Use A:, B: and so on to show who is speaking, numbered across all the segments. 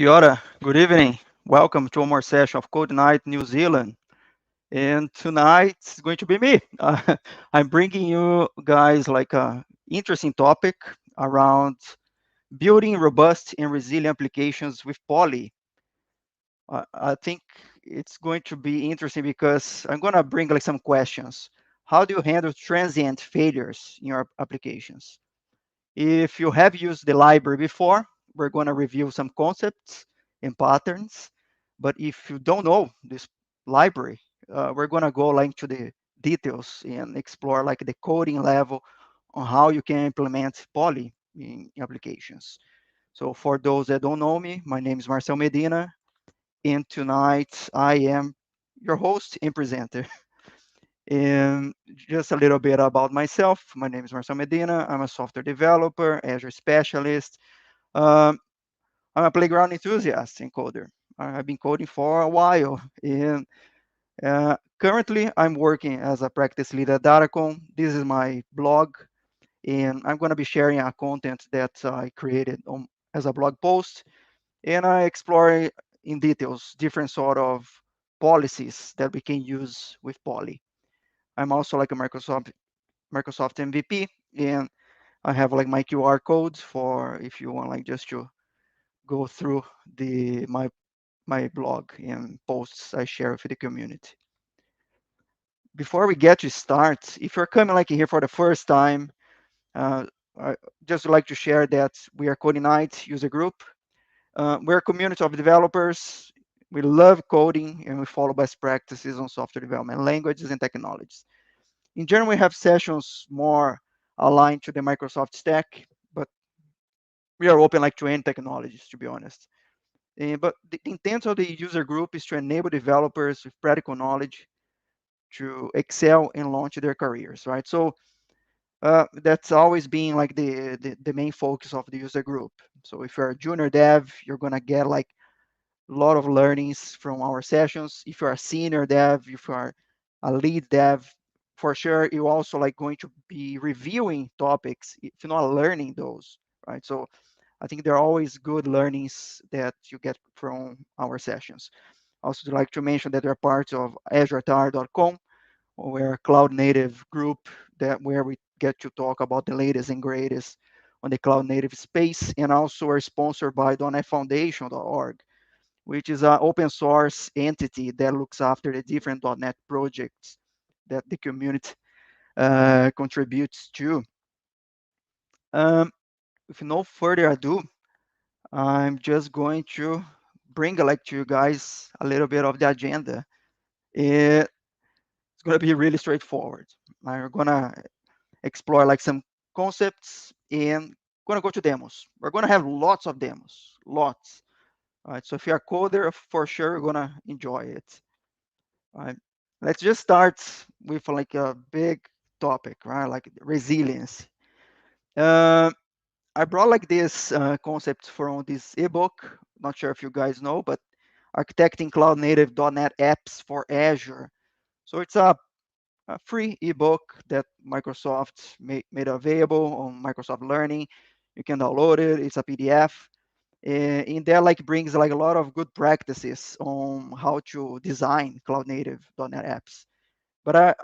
A: Kia ora, good evening. Welcome to one more session of Code Night New Zealand. And tonight it's going to be me. I'm bringing you guys like a interesting topic around building robust and resilient applications with Poly. I think it's going to be interesting because I'm going to bring like some questions. How do you handle transient failures in your applications? If you have used the library before, we're going to review some concepts and patterns. But if you don't know this library, we're going to go like to the details and explore like the coding level on how you can implement Poly in applications. So for those that don't know me, my name is Marcel Medina, and tonight I am your host and presenter. And just a little bit about myself. My name is Marcel Medina. I'm a software developer, Azure specialist. Um, I'm a playground enthusiast and coder. I've been coding for a while. And currently, I'm working as a practice lead at Datacom. This is my blog. And I'm going to be sharing a content that I created as a blog post. And I explore in details different sort of policies that we can use with Poly. I'm also like a Microsoft MVP, and I have like my QR codes for if you want like just to go through the my blog and posts I share with the community. Before we get to start, if you're coming like here for the first time, uh, I just would like to share that we are Coding Night user group. We're a community of developers. We love coding and we follow best practices on software development languages and technologies. In general, we have sessions more aligned to the Microsoft stack, but we are open like to any technologies, to be honest. But the intent of the user group is to enable developers with practical knowledge to excel and launch their careers, right? So that's always been like the main focus of the user group. So if you're a junior dev, you're gonna get like a lot of learnings from our sessions. If you're a senior dev, if you're a lead dev, for sure you're also like going to be reviewing topics if you're not learning those, right? So I think there are always good learnings that you get from our sessions. Also, I'd like to mention that we're part of AzureTire.com, we're a cloud native group that where we get to talk about the latest and greatest on the cloud native space, and also are sponsored by .NETFoundation.org, which is an open source entity that looks after the different .NET projects that the community contributes to. With no further ado, I'm just going to bring like to you guys a little bit of the agenda. It's going to be really straightforward. I'm going to explore like some concepts and going to go to demos. We're going to have lots of demos, lots. All right, so if you're a coder, for sure you're going to enjoy it. All right, let's just start with like a big topic, right? Like resilience. Uh, I brought like this concept from this ebook. Not sure if you guys know, but architecting cloud native .NET apps for Azure. So it's a free ebook that Microsoft made available on Microsoft Learning. You can download it. It's a PDF. In there, like brings like a lot of good practices on how to design cloud native .NET apps. But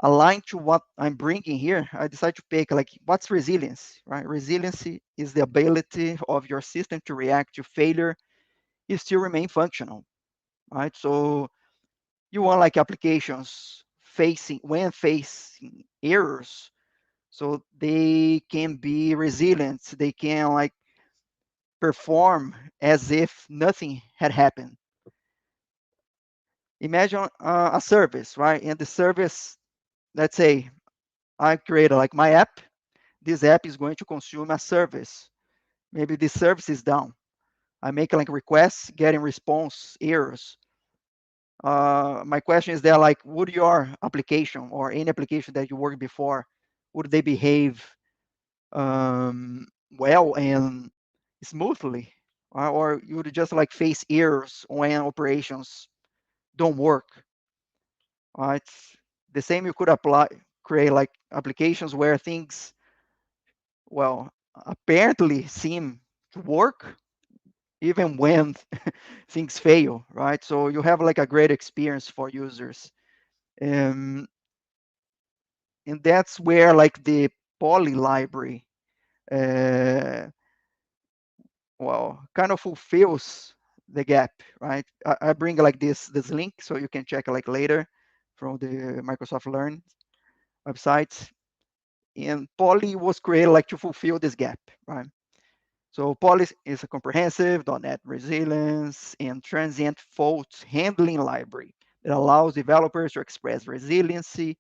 A: aligned to what I'm bringing here, I decided to pick like what's resilience, right? Resiliency is the ability of your system to react to failure, you still remain functional, right? So you want like applications facing errors, so they can be resilient. They can like perform as if nothing had happened. Imagine a service, right? And the service, let's say I created like my app. This app is going to consume a service. Maybe this service is down. I make like requests, getting response errors. My question is that like, would your application or any application that you worked before, would they behave well and smoothly, or you would just like face errors when operations don't work? It's the same. You could apply create like applications where things well apparently seem to work, even when things fail, right? So you have like a great experience for users. Um, and that's where like the poly library, uh, well, kind of fulfills the gap, right? I bring like this link so you can check like later from the Microsoft Learn website. And Poly was created like to fulfill this gap, right? So Poly is a comprehensive .NET resilience and transient fault handling library that allows developers to express resiliency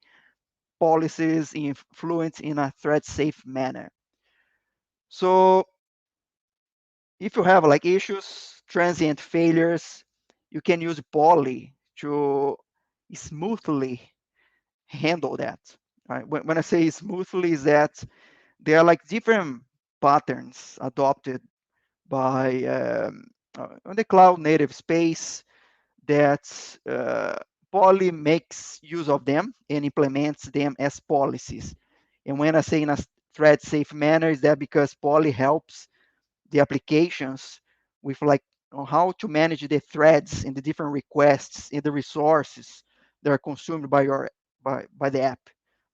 A: policies influence in a thread-safe manner. So if you have like issues, transient failures, you can use Poly to smoothly handle that. Right? When I say smoothly, is that there are like different patterns adopted by on the cloud native space that Poly makes use of them and implements them as policies. And when I say in a thread safe manner, is that because Poly helps the applications with like on how to manage the threads and the different requests and the resources that are consumed by your by the app,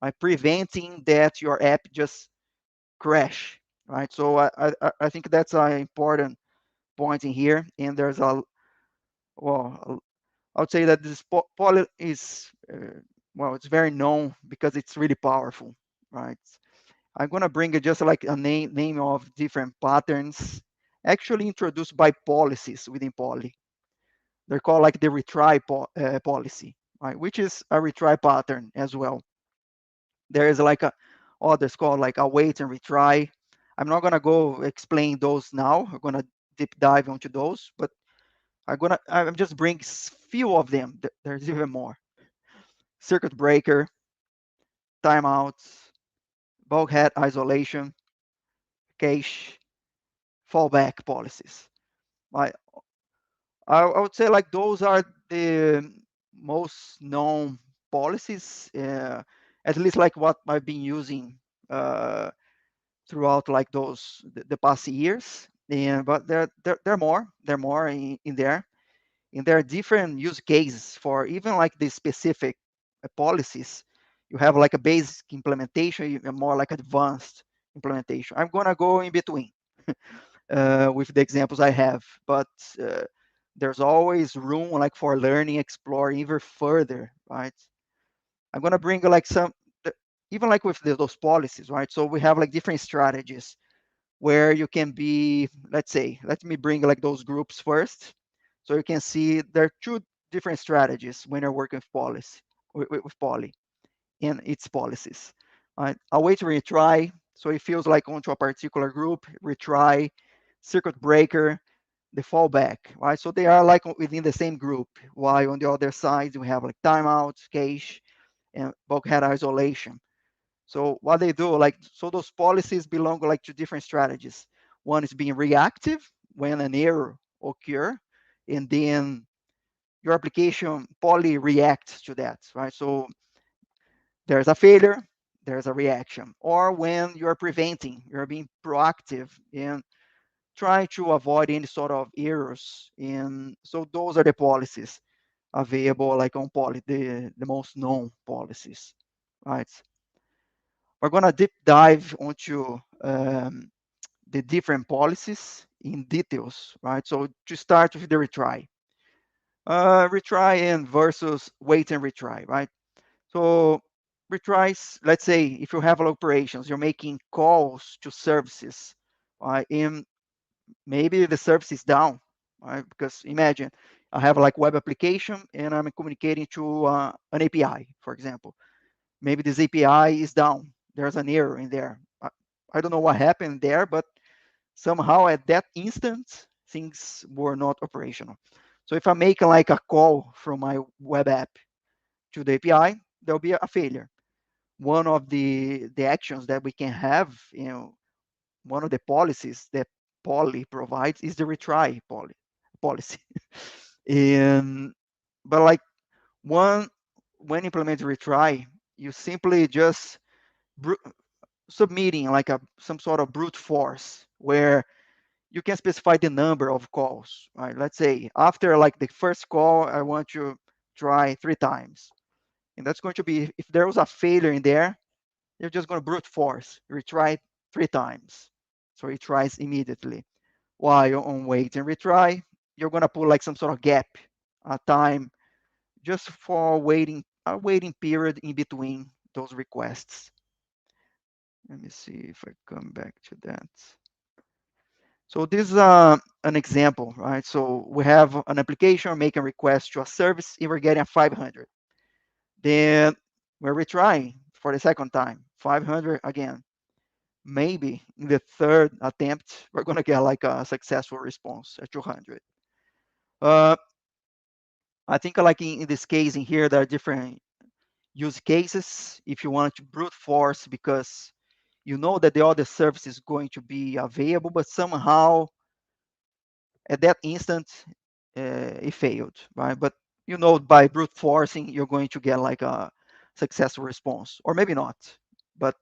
A: by preventing that your app just crash, right? So I think that's an important point in here. And there's a well, I would say that this poly is well, it's very known because it's really powerful, right? I'm gonna bring it just like a name of different patterns, actually introduced by policies within Poly. They're called like the retry policy, right? Which is a retry pattern as well. There is like a others called like await and retry. I'm not gonna go explain those now. We're gonna deep dive into those, but I'm just bring few of them. There's even more. Circuit breaker, timeouts, bulkhead isolation, cache, fallback policies. I I would say like those are the most known policies, at least like what I've been using uh, throughout like the past years. And but there are more in there, and there are different use cases for even like the specific policies. You have like a basic implementation, you have more like advanced implementation. I'm gonna go in between with the examples I have, but uh, there's always room like for learning, explore even further, right? I'm gonna bring like even like with those policies, right? So we have like different strategies where you can be, let's say, let me bring like those groups first, so you can see there are two different strategies when you're working with policy with Poly and its policies. Right? I'll wait to retry, so it feels like onto a particular group, retry, circuit breaker, the fallback, right? So they are like within the same group, while on the other side we have like timeouts, cache, and bulkhead isolation. So what they do, like, so those policies belong like to different strategies. One is being reactive when an error occur, and then your application poly reacts to that, right? So there's a failure, there's a reaction. Or when you're preventing, you're being proactive in trying to avoid any sort of errors. And so those are the policies available like on poly, the most known policies, right? We're gonna deep dive onto the different policies in details, right? So to start with the retry. Retry and versus wait and retry, right? So retries, let's say if you have operations, you're making calls to services, right? And maybe the service is down, right? Because imagine I have like web application and I'm communicating to an API, for example. Maybe this API is down. There's an error in there. I don't know what happened there, but somehow at that instant, things were not operational. So if I make like a call from my web app to the API, there'll be a failure. One of the actions that we can have, one of the policies that Poly provides is the retry policy. and but like one when implementing retry, you simply just submitting like some sort of brute force where you can specify the number of calls, right? Let's say after like the first call, I want to try 3 times. And that's going to be, if there was a failure in there, you're just going to brute force, retry 3 times. So it tries immediately. While on wait and retry, you're going to put like some sort of gap, a time, just for waiting, a waiting period in between those requests. Let me see if I come back to that. So this is an example, right? So we have an application making a request to a service and we're getting a 500. Then we're retrying for the second time, 500 again. Maybe in the third attempt, we're going to get like a successful response at 200. Uh, I think like in this case in here, there are different use cases. If you want to brute force because you know that the other service is going to be available, but somehow at that instant it failed, right? But you know by brute forcing, you're going to get like a successful response, or maybe not. But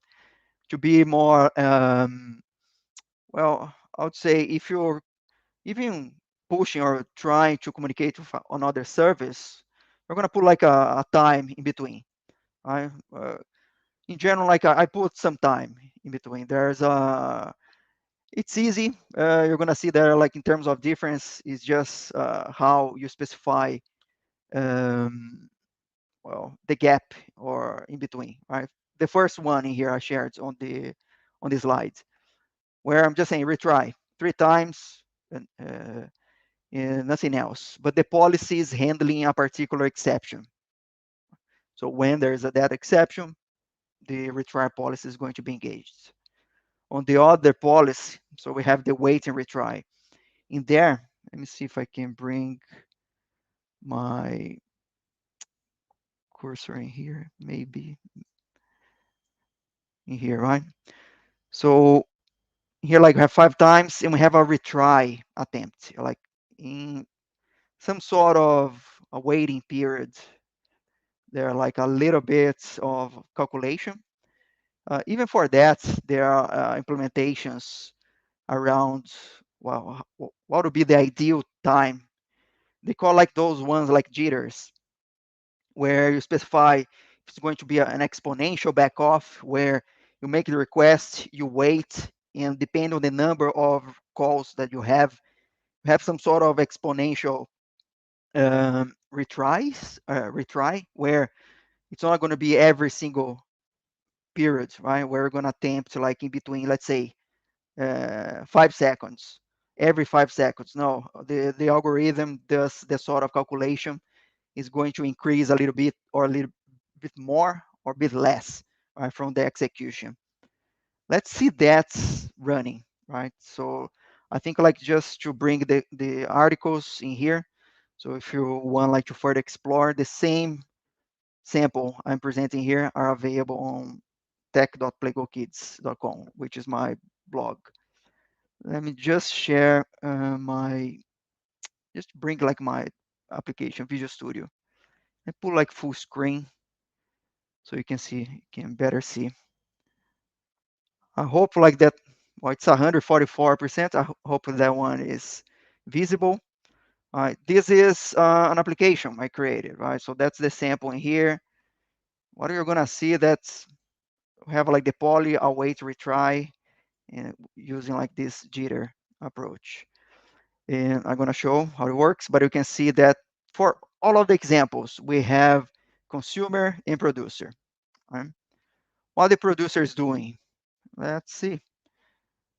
A: to be more, well, I would say if you're even pushing or trying to communicate with another service, we're going to put like a time in between, right? In general, like I put some time in between. There's a, it's easy. You're going to see there, like in terms of difference, is just how you specify, um, well, the gap or in between, right? The first one in here I shared on the slide, where I'm just saying retry 3 times and nothing else. But the policy is handling a particular exception. So when there's that exception, the retry policy is going to be engaged. On the other policy, so we have the wait and retry. In there, let me see if I can bring my cursor in here, maybe in here, right? So here, like we have 5 times, and we have a retry attempt, like in some sort of a waiting period. There are like a little bit of calculation. Even for that, there are implementations around, well, what would be the ideal time? They call like those ones like jitters, where you specify if it's going to be an exponential backoff, where you make the request, you wait, and depending on the number of calls that you have some sort of exponential retry, where it's not going to be every single period, right? Where we're going to attempt to like in between, let's say, 5 seconds, every 5 seconds. No, the algorithm does the sort of calculation is going to increase a little bit or a little bit more or a bit less, right, from the execution. Let's see that's running, right? So I think like just to bring the articles in here. So if you want like to further explore, the same sample I'm presenting here are available on tech.playgokids.com, which is my blog. Let me just share just bring like my application, Visual Studio, and put like full screen so you can see, you can better see. I hope like that, well, it's 144%. I hope that one is visible. All right, this is an application I created, right? So that's the sample in here. What you're gonna see that's we have like the poly await retry and using like this jitter approach. And I'm gonna show how it works, but you can see that for all of the examples, we have consumer and producer. Right? What the producer is doing, let's see.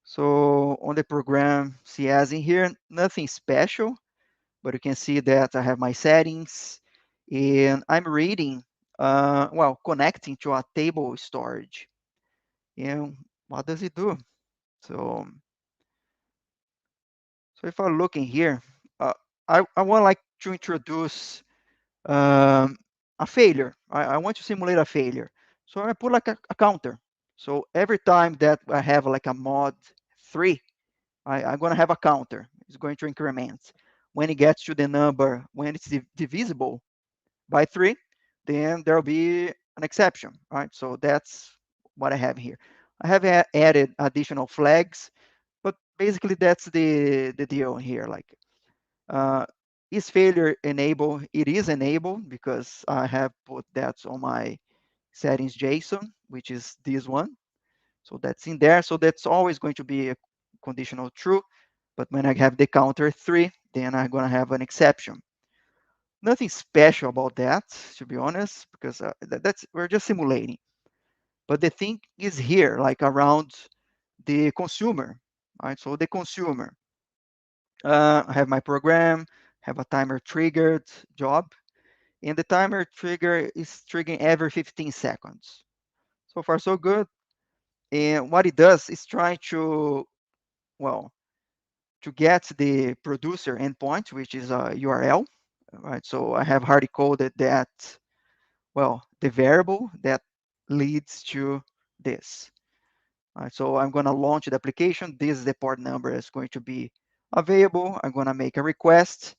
A: So on the program CS in here, nothing special, but you can see that I have my settings and I'm reading, well, connecting to a table storage. And what does it do? So, so if I look in here, I want like to introduce a failure. I want to simulate a failure. So I put like a counter. So every time that I have like a mod 3, I'm going to have a counter. It's going to increment. When it gets to the number, when it's divisible by 3, then there'll be an exception, right? So that's what I have here. I have added additional flags, but basically that's the deal here. Like, uh, is failure enabled? It is enabled because I have put that on my settings JSON, which is this one. So that's in there. So that's always going to be a conditional true. But when I have the counter 3, then I'm going to have an exception. Nothing special about that, to be honest, because that's we're just simulating. But the thing is here, like around the consumer, right? So the consumer, I have my program, have a timer triggered job, and the timer trigger is triggering every 15 seconds. So far, so good. And what it does is try to, well, to get the producer endpoint, which is a URL, right? So I have hard coded that, well, the variable that leads to this. Right, so I'm going to launch the application. This is the port number that's going to be available. I'm going to make a request.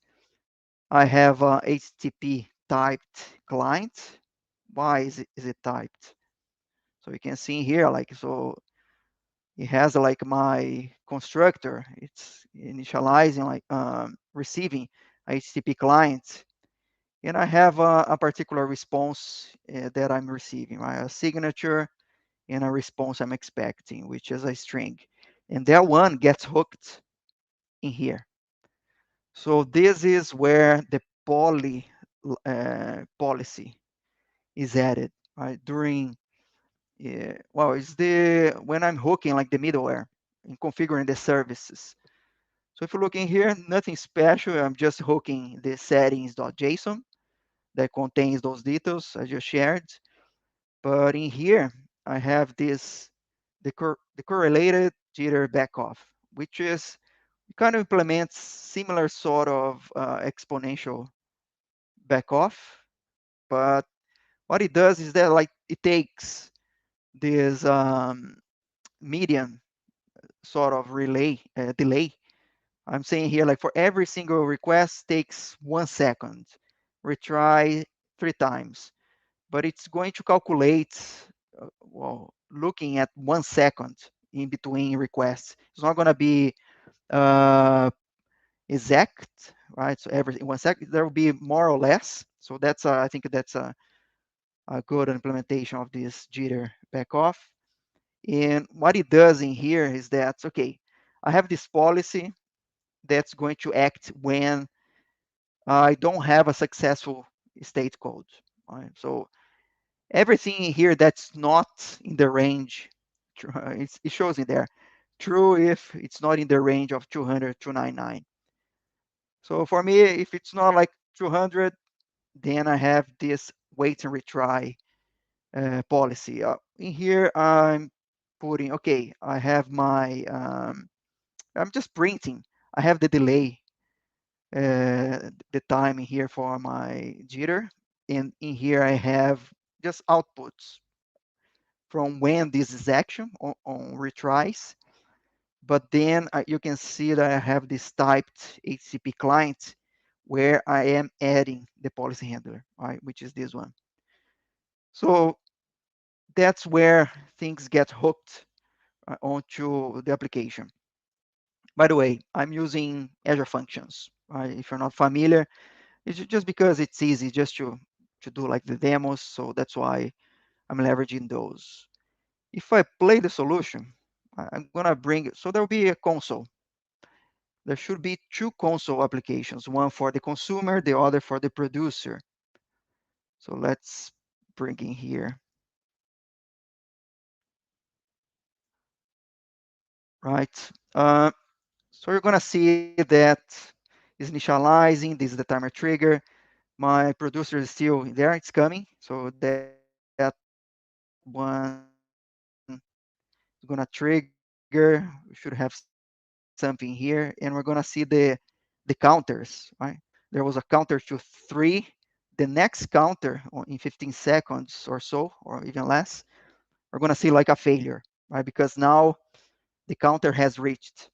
A: I have a HTTP typed client. Why is it typed? So you can see here, like, so it has like my constructor. It's initializing, like receiving a HTTP client. And I have a particular response that I'm receiving, right? A signature and a response I'm expecting, which is a string. And that one gets hooked in here. So this is where the policy is added, right? During, well, it's the, when I'm hooking like the middleware and configuring the services. So if you look in here, nothing special. I'm just hooking the settings.json that contains those details I just shared. But in here, I have this, the correlated jitter backoff, which is kind of implements similar sort of exponential backoff. But what it does is that like it takes this median sort of delay. I'm saying here like for every single request takes 1 second, retry 3 times, but it's going to calculate, well, looking at 1 second in between requests. It's not going to be uh, exact, right? So every 1 second, there will be more or less. So that's, I think that's a good implementation of this jitter backoff. And what it does in here is that, okay, I have this policy that's going to act when I don't have a successful state code. Right? So everything in here that's not in the range, it shows in there. True if it's not in the range of 200, 299. So for me, if it's not like 200, then I have this wait and retry policy. In here, I'm putting, okay, I have my, I'm just printing. I have the delay, the time in here for my jitter. And in here, I have just outputs from when this is action on retries. But then you can see that I have this typed HTTP client where I am adding the policy handler, right, which is this one. So that's where things get hooked onto the application. By the way, I'm using Azure Functions. Right? If you're not familiar, it's just because it's easy just to do like the demos. So that's why I'm leveraging those. If I play the solution, I'm gonna bring it. So there'll be a console. There should be two console applications, one for the consumer, the other for the producer. So let's bring in here, right? So you're gonna see that is initializing. This is the timer trigger. My producer is still there. It's coming. So that one is gonna trigger. We should have something here, and we're gonna see the counters, right? There was a counter to 3. The next counter in 15 seconds or so, or even less, we're gonna see like a failure, right? Because now the counter has reached,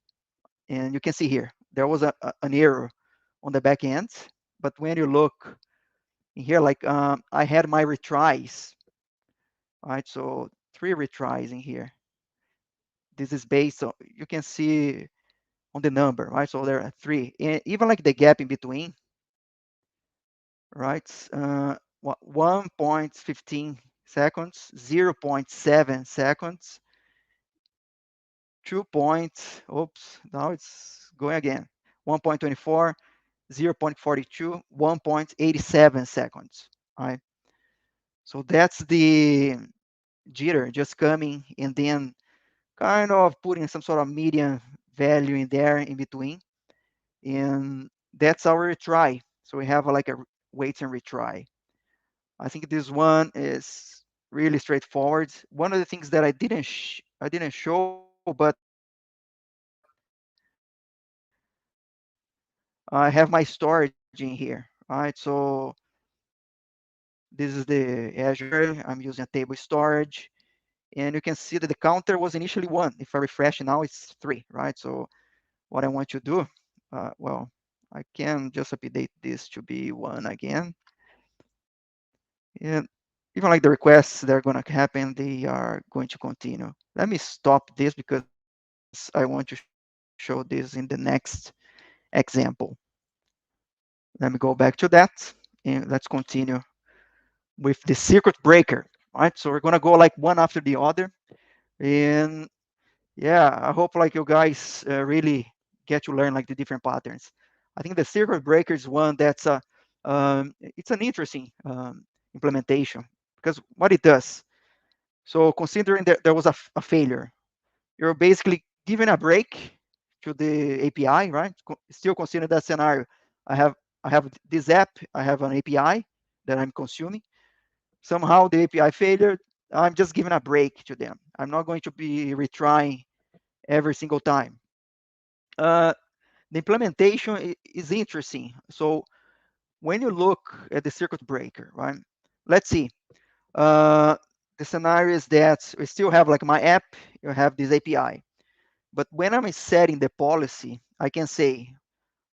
A: and you can see here there was an error on the back end. But when you look in here, like I had my retries, right? So 3 retries in here. This is based on, you can see on the number, right? So there are three, and even like the gap in between, right? 1.15 seconds, 0.7 seconds, 2 point, oops, now it's going again, 1.24, 0.42, 1.87 seconds, right? So that's the jitter just coming and then kind of putting some sort of median value in there in between. And that's our retry. So we have like a wait and retry. I think this one is really straightforward. One of the things that I didn't show, but I have my storage in here, right? So this is the Azure. I'm using a table storage, and you can see that the counter was initially one. If I refresh now, it's three, right? So what I want to do, well, I can just update this to be one again. And even like the requests that are going to happen, they are going to continue. Let me stop this because I want to show this in the next example. Let me go back to that and let's continue with the circuit breaker. All right, so we're going to go like one after the other. And yeah, I hope like you guys really get to learn like the different patterns. I think the circuit breaker is one that's it's an interesting implementation because what it does. So considering that there was a failure, you're basically giving a break to the API, right? Still consider that scenario. I have I have this app, I have an API that I'm consuming. Somehow the API failure, I'm just giving a break to them. I'm not going to be retrying every single time. Uh, the implementation is interesting. So when you look at the circuit breaker, right? Let's see. Uh, the scenario is that we still have like my app, you have this API. But when I'm setting the policy, I can say,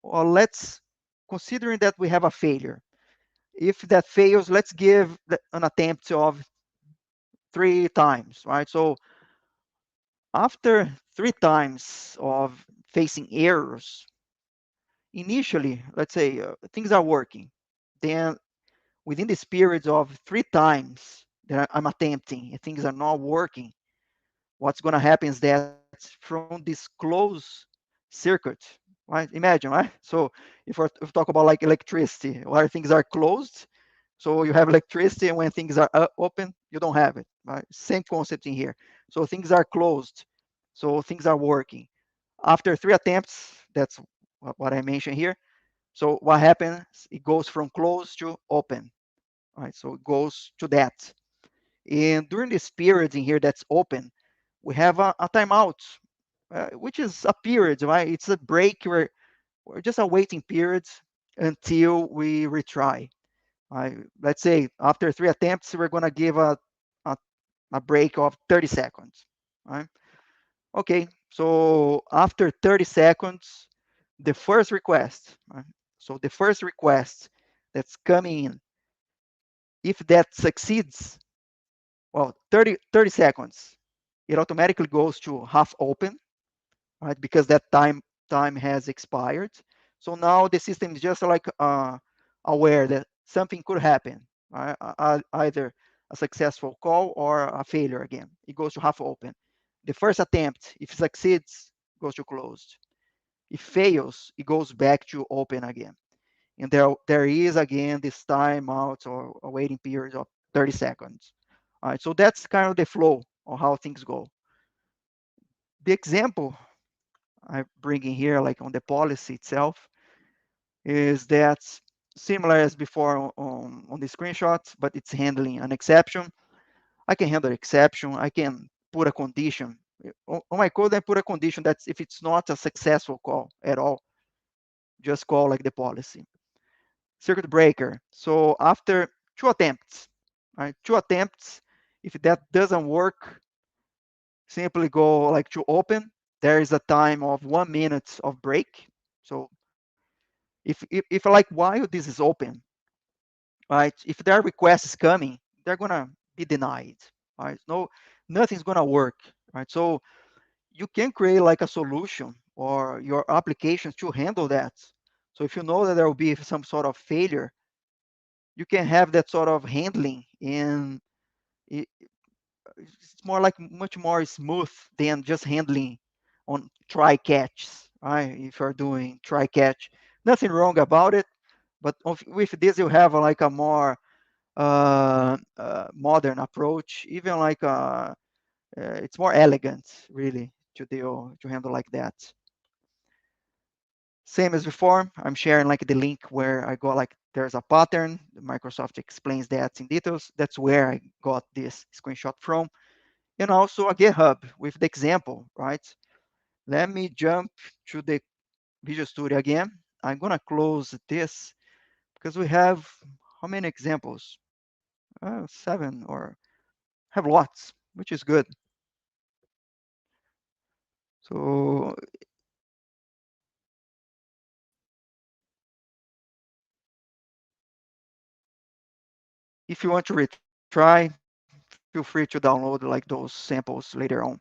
A: well, let's considering that we have a failure. If that fails, let's give an attempt of three times, right? So after three times of facing errors, initially, let's say things are working. Then within this period of three times that I'm attempting and things are not working, what's going to happen is that from this closed circuit, right? Imagine, right? So if we talk about like electricity, where things are closed, so you have electricity, and when things are open, you don't have it, right? Same concept in here. So things are closed, so things are working. After three attempts, that's what I mentioned here. So what happens? It goes from closed to open, right? So it goes to that. And during this period in here that's open, we have a timeout, which is a period, right? It's a break where we're just a waiting period until we retry. Right? Let's say after three attempts, we're going to give a, a break of 30 seconds. Right? Okay, so after 30 seconds, the first request, right? So the first request that's coming in, if that succeeds, well, 30 seconds, it automatically goes to half open, right? Because that time has expired. So now the system is just like aware that something could happen, right? Either a successful call or a failure again. It goes to half open. The first attempt, if it succeeds, goes to closed. If fails, it goes back to open again. And there is again this timeout or a waiting period of 30 seconds. All right, so that's kind of the flow of how things go. The example I bring in here, like on the policy itself, is that similar as before on the screenshots, but it's handling an exception. I can handle exception. I can put a condition. On my code, I put a condition that if it's not a successful call at all, just call like the policy. Circuit breaker. So after two attempts, right? Two attempts, if that doesn't work, simply go like to open. There is a time of 1 minute of break. So if like while this is open, right? If their request is coming, they're gonna be denied, right? No, nothing's gonna work, right? So you can create like a solution or your applications to handle that. So if you know that there will be some sort of failure, you can have that sort of handling, and it's more like much more smooth than just handling on try catches, right? If you're doing try catch, nothing wrong about it, but with this you have like a more modern approach, even like it's more elegant really to deal to handle like that. Same as before, I'm sharing like the link where I got like there's a pattern. Microsoft explains that in details. That's where I got this screenshot from, and also a GitHub with the example, right? Let me jump to the Visual Studio again. I'm gonna close this because we have how many examples? 7 or have lots, which is good. So if you want to retry, feel free to download like those samples later on.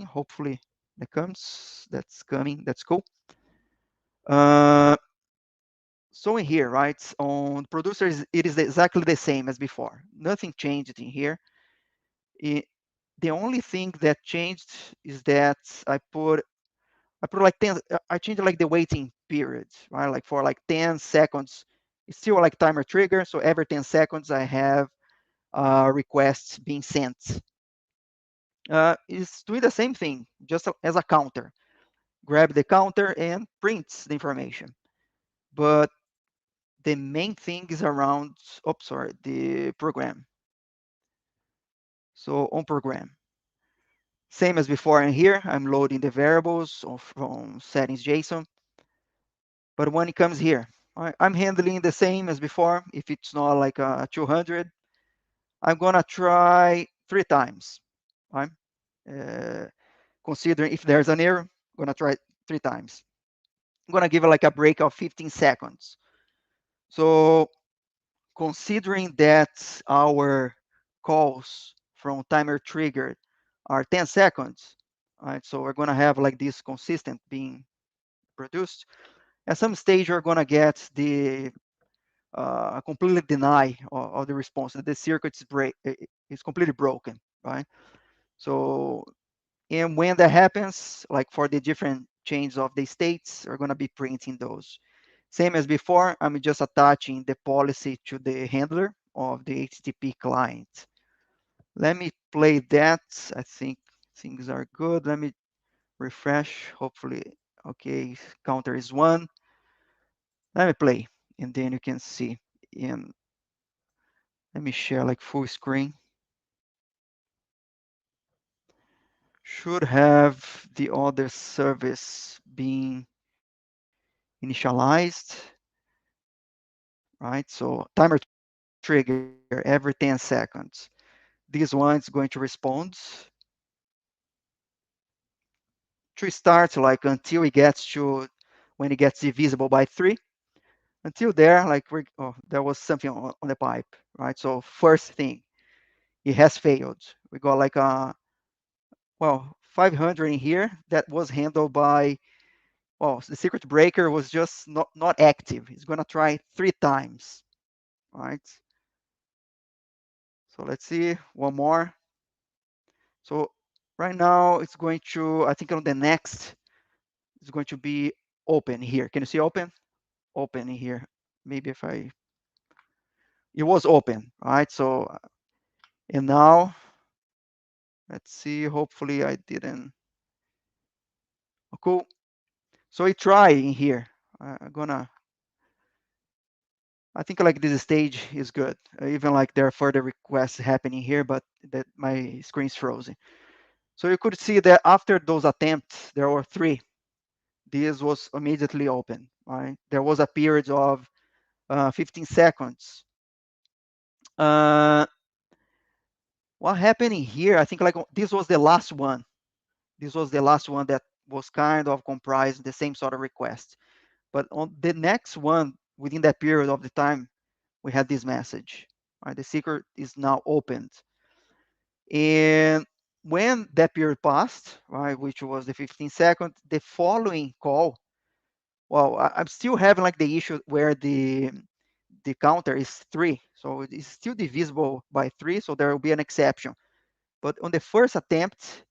A: Hopefully that's coming, that's cool. So in here, right, on producers, it is exactly the same as before. Nothing changed in here. It, the only thing that changed is that I put like 10, I changed like the waiting period, right? Like for like 10 seconds, it's still like timer trigger. So every 10 seconds I have requests being sent. It's doing the same thing, just as a counter. Grab the counter and prints the information. But the main thing is around, sorry, the program. So on program, same as before in here, I'm loading the variables from settings JSON. But when it comes here, I'm handling the same as before. If it's not like a 200, I'm gonna try 3 times. Right? Uh, Considering if there's an error, I'm gonna try 3 times. I'm gonna give it like a break of 15 seconds. So considering that our calls from timer triggered are 10 seconds, right? So we're gonna have like this consistent being produced. At some stage, we're gonna get the completely deny of the response. The circuit is completely broken, right? So, and when that happens, like for the different changes of the states, we're gonna be printing those. Same as before, I'm just attaching the policy to the handler of the HTTP client. Let me play that. I think things are good. Let me refresh. Hopefully, okay, counter is 1. Let me play, and then you can see. And let me share like full screen. Should have the other service being initialized, right? So timer trigger every 10 seconds. This one is going to respond to start like until it gets to when it gets divisible by 3. Until there, like there was something on the pipe, right? So first thing, it has failed. We got like 500 in here that was handled by, the circuit breaker was just not active. It's gonna try 3 times, right? So let's see one more. So right now it's going to, I think on the next, it's going to be open here. Can you see open? Open in here. Maybe if it was open, right? So, and now, let's see, hopefully I didn't, cool. So I try in here. I think like this stage is good. Even like there are further requests happening here, but that my screen's frozen. So you could see that after those attempts, there were 3. This was immediately open, right? There was a period of 15 seconds. What happened in here? I think like this was the last one. This was the last one that was kind of comprised the same sort of request. But on the next one, within that period of the time, we had this message. Right? The secret is now opened. And when that period passed, right, which was the 15 seconds, the following call, well, I'm still having like the issue where the counter is 3, so it's still divisible by 3, so there will be an exception. But on the first attempt,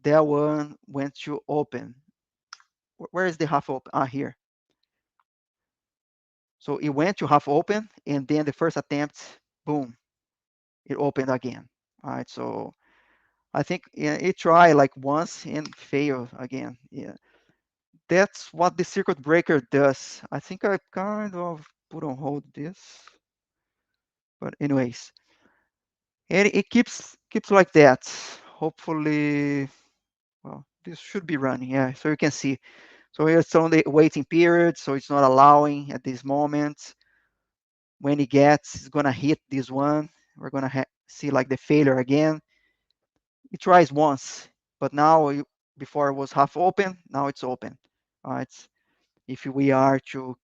A: that one went to open. Where is the half open? Ah, here. So it went to half open, and then the first attempt, boom, it opened again. All right, so I think, yeah, it tried like once and failed again. Yeah, that's what the circuit breaker does. I think I kind of put on hold this, but anyways, and it keeps like that. Hopefully, well, this should be running. Yeah, so you can see. So it's on the waiting period, so it's not allowing at this moment. When it gets, it's gonna hit this one. We're gonna see like the failure again. It tries once, but now before it was half open, now it's open. All right. If we are to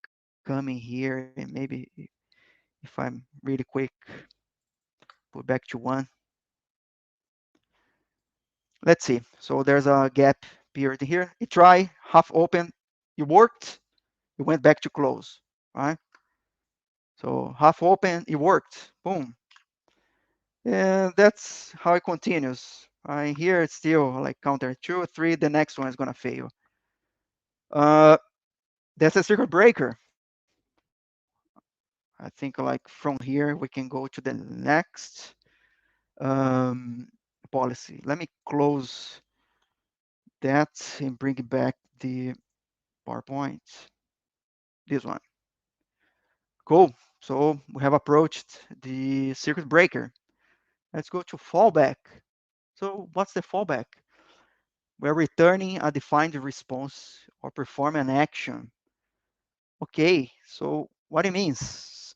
A: come in here and maybe if I'm really quick, put back to 1. Let's see. So there's a gap period here. It tried half open. It worked. It went back to close. Right. So half open, it worked. Boom. And that's how it continues. Here it's still like counter 2, 3. The next one is gonna fail. Uh, that's a circuit breaker. I think like from here we can go to the next um, policy. Let me close that and bring back the PowerPoint. This one. Cool. So we have approached the circuit breaker. Let's go to fallback. So what's the fallback? We're returning a defined response or perform an action. Okay, so what it means?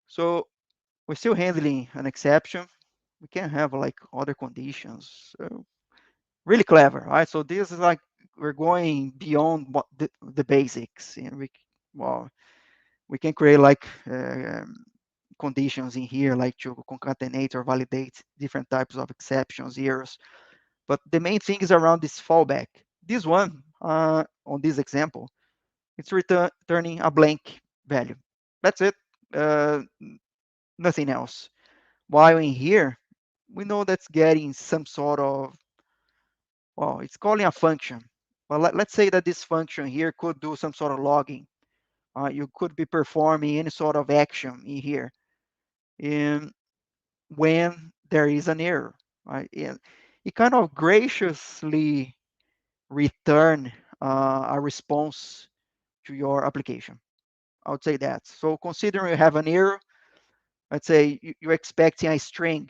A: So we're still handling an exception. We can have like other conditions. Really clever, right? So this is like we're going beyond what the basics, and well, we can create like conditions in here, like to concatenate or validate different types of exceptions, errors. But the main thing is around this fallback. This one, on this example, it's returning a blank value. That's it. Uh, Nothing else. While in here, we know that's getting some sort of, well, it's calling a function. But let's say that this function here could do some sort of logging. You could be performing any sort of action in here. And when there is an error, right? And it kind of graciously return a response to your application. I would say that. So considering you have an error, let's say you're expecting a string,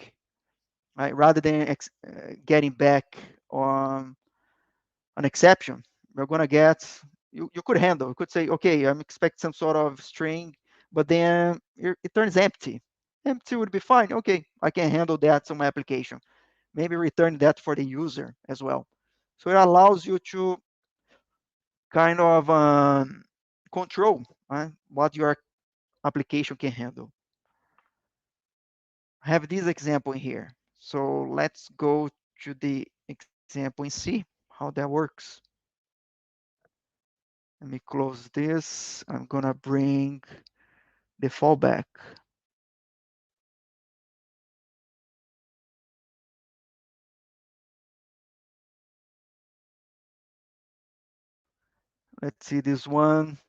A: right? Rather than getting back on an exception, we're gonna get, you could handle. You could say, okay, I'm expecting some sort of string, but then it turns empty. Empty would be fine. Okay, I can handle that on my application. Maybe return that for the user as well. So it allows you to kind of control, right, what your application can handle. I have this example in here. So let's go to the example and see how that works. Let me close this. I'm gonna bring the fallback. Let's see this one.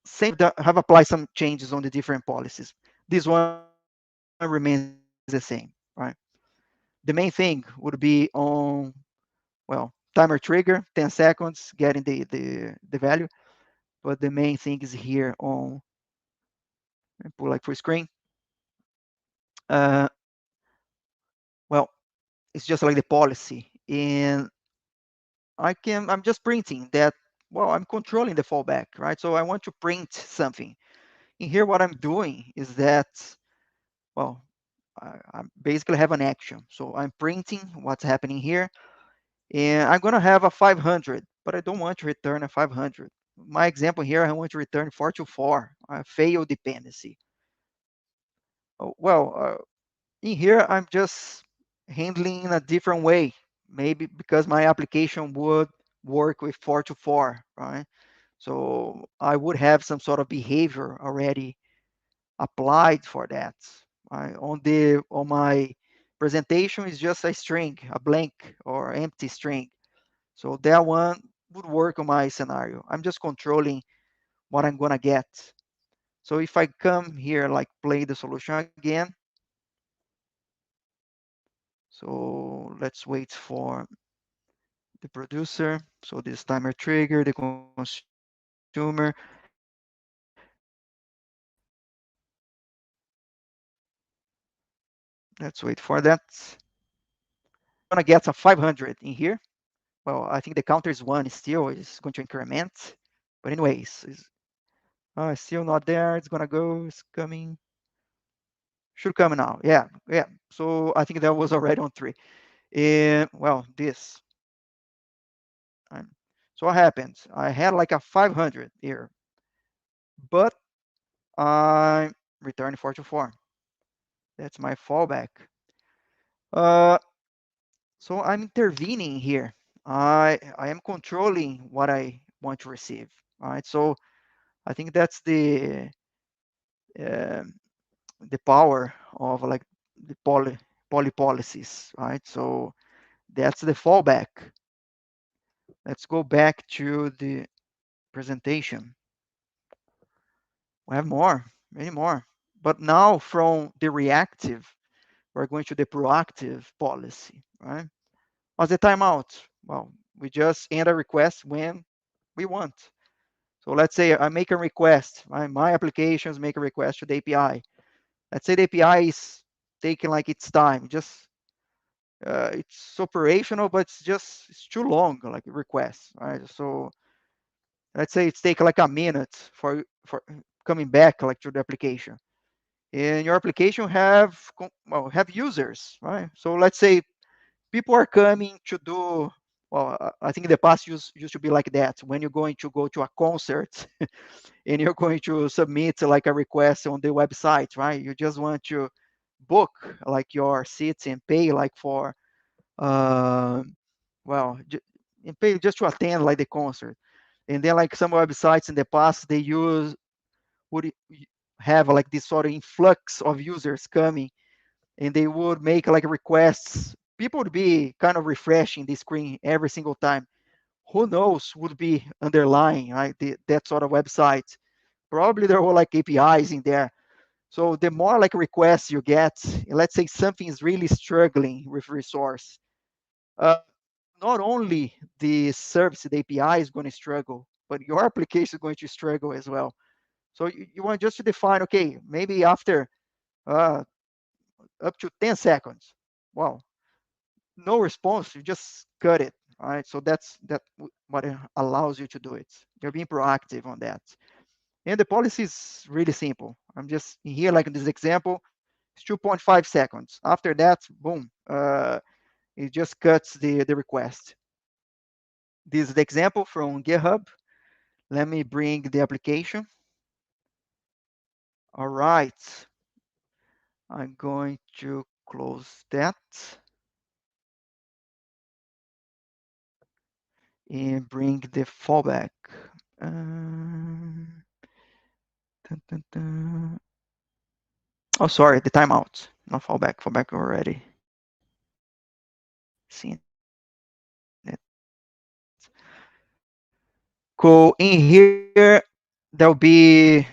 A: Same, have applied some changes on the different policies. This one remains the same, right? The main thing would be on, well, timer trigger, 10 seconds, getting the value. But the main thing is here on, put like full screen. Uh, well, it's just like the policy. And I'm just printing that, well, I'm controlling the fallback, right? So I want to print something. In here, what I'm doing is that, well, I basically have an action. So I'm printing what's happening here, and I'm gonna have a 500, but I don't want to return a 500. my example here, I want to return 424, a failed dependency. In here, I'm just handling in a different way. Maybe because my application would work with 424, right? So I would have some sort of behavior already applied for that. Right? On my presentation is just a string, a blank or empty string. So that one would work on my scenario. I'm just controlling what I'm gonna get. So if I come here, like play the solution again. So let's wait for the producer. So this timer trigger, the consumer. Let's wait for that. Gonna get a 500 in here. Well, I think the counter is one still. It's going to increment. But anyways, it's still not there. It's gonna go. It's coming. Should come now. Yeah, yeah. So I think that was already on three. And well, this. Um, so what happened? I had like a 500 here, but I returned 4 to 4. That's my fallback. Uh, so I'm intervening here. I am controlling what I want to receive. All right. So I think that's uh, the power of like the poly policies, right? So that's the fallback. Let's go back to the presentation. We have more, many more. But now from the reactive, we're going to the proactive policy, right? What's the timeout? Well, we just end a request when we want. So let's say I make a request, my applications make a request to the API. Let's say the API is taking like its time, just it's operational, but it's too long, like requests, right? So let's say it's taking like a minute for coming back like to the application. And your application have users, right? So let's say people are coming to do well. I think in the past used to be like that. When you're going to go to a concert and you're going to submit like a request on the website, right? You just want to book like your seats and pay like for uh, well, and pay just to attend like the concert. And then like some websites in the past they would have like this sort of influx of users coming, and they would make like requests. People would be kind of refreshing the screen every single time. Who knows would be underlying right that sort of website. Probably there were like APIs in there. So the more like requests you get, let's say something is really struggling with resource, uh, not only the service, the API is going to struggle, but your application is going to struggle as well. So you want just to define, okay, maybe after uh, up to 10 seconds, wow, no response, you just cut it. All right. So what it allows you to do it. You're being proactive on that. And the policy is really simple. I'm just here, like in this example, it's 2.5 seconds. After that, boom, it just cuts the request. This is the example from GitHub. Let me bring the application. All right. I'm going to close that and bring the fallback. Um, dun, dun, dun. Oh, sorry, the timeout. Not fallback. Fallback already. Seen it. Cool. In here, there'll be.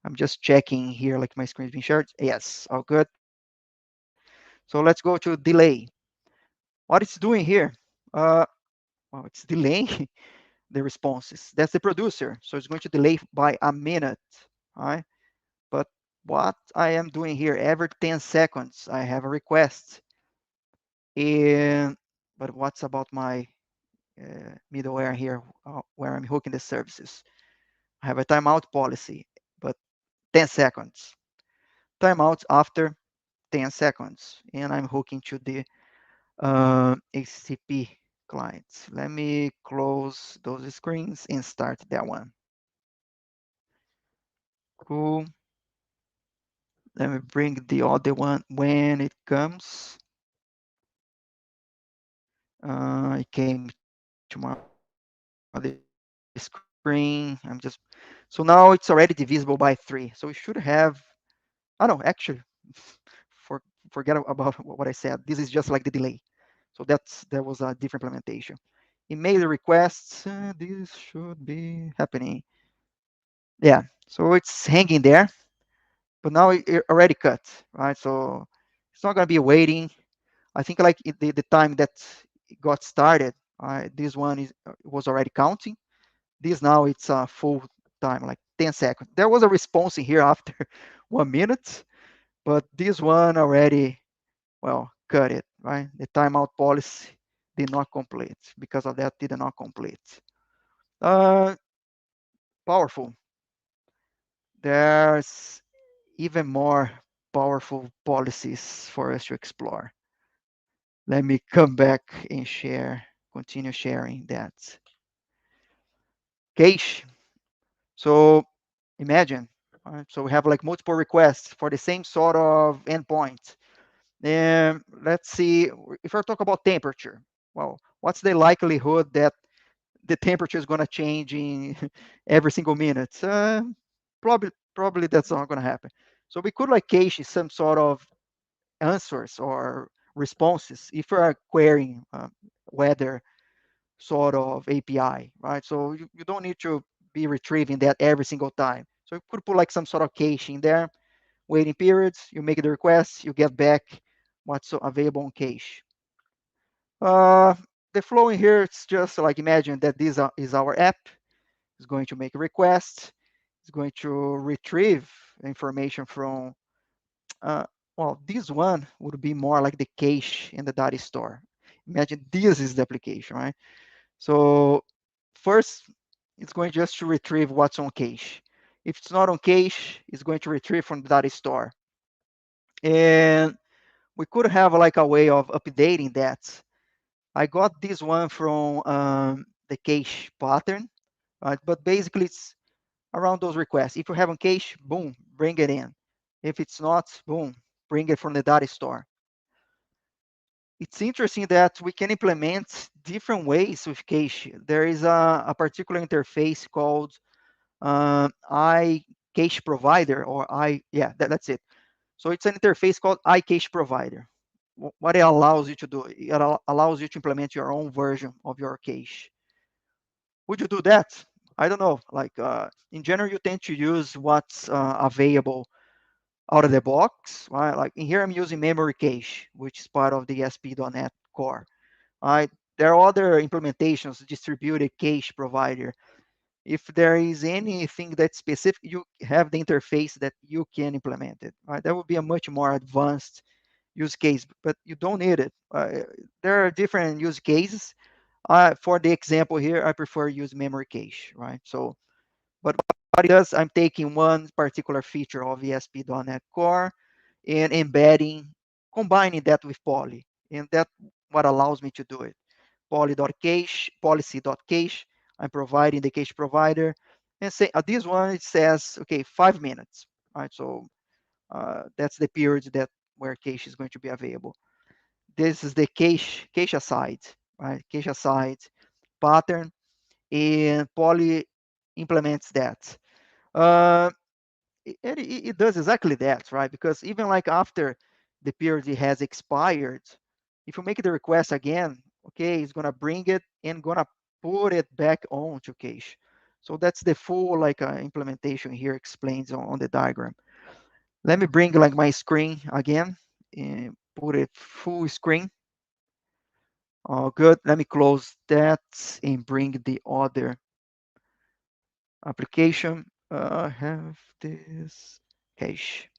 A: I'm just checking here, like my screen's being shared. Yes, all good. So let's go to delay. What it's doing here? Uh, well, it's delaying the responses. That's the producer. So it's going to delay by a minute. All right. But what I am doing here, every 10 seconds, I have a request. And but what's about my middleware here, where I'm hooking the services? I have a timeout policy, but 10 seconds. Timeout after 10 seconds, and I'm hooking to the HTTP. clients. Let me close those screens and start that one. Cool. Let me bring the other one when it comes. It came to my other screen. So now it's already divisible by 3. So we should have, I don't know, actually, for, forget about what I said. This is just like the delay. So that was a different implementation. Email requests, this should be happening. Yeah, so it's hanging there, but now it already cut, right? So it's not gonna be waiting. I think like the time that it got started, this one was already counting. This now it's full time, like 10 seconds. There was a response in here after 1 minute, but this one already, well, cut it, right? The timeout policy did not complete. Because of that, did not complete. Uh, Powerful. There's even more powerful policies for us to explore. Let me come back and share, continue sharing that. Cache. So imagine, so we have like multiple requests for the same sort of endpoint. And let's see, if I talk about temperature, well, what's the likelihood that the temperature is going to change in every single minute? Probably that's not going to happen. So we could like cache some sort of answers or responses if we are querying weather sort of API, right? So you don't need to be retrieving that every single time. So you could put like some sort of cache in there, waiting periods, you make the request, you get back what's available on cache. Uh, the flow in here, it's just like imagine that this is our app. It's going to make a request. It's going to retrieve information from, uh, well, this one would be more like the cache in the data store. Imagine this is the application, right? So first, it's going just to retrieve what's on cache. If it's not on cache, it's going to retrieve from the data store. And we could have like a way of updating that. I got this one from the cache pattern, right? But basically, it's around those requests. If you have on cache, boom, bring it in. If it's not, boom, bring it from the data store. It's interesting that we can implement different ways with cache. There is a particular interface called I cache provider, or yeah, that's it. So it's an interface called iCache provider. What it allows you to do, it allows you to implement your own version of your cache. Would you do that? I don't know. Like in general, you tend to use what's available out of the box, right? Like in here, I'm using memory cache, which is part of the ASP.NET Core. Right? There are other implementations, distributed cache provider. If there is anything that's specific, you have the interface that you can implement it. Right? That would be a much more advanced use case, but you don't need it. There are different use cases. For the example here, I prefer use memory cache, right? So, but what it does, I'm taking one particular feature of ESP.NET Core and embedding, combining that with Poly, and that what allows me to do it. Poly.cache, policy.cache. I'm providing the cache provider, and say this one it says okay 5 minutes, right? So that's the period that where cache is going to be available. This is the cache aside, right? Cache aside pattern, and Poly implements that. Uh, it does exactly that, right? Because even like after the period has expired, if you make the request again, okay, it's gonna bring it and gonna put it back onto cache. So that's the full like implementation here explains on the diagram. Let me bring like my screen again and put it full screen. Oh, good. Let me close that and bring the other application. Have this cache.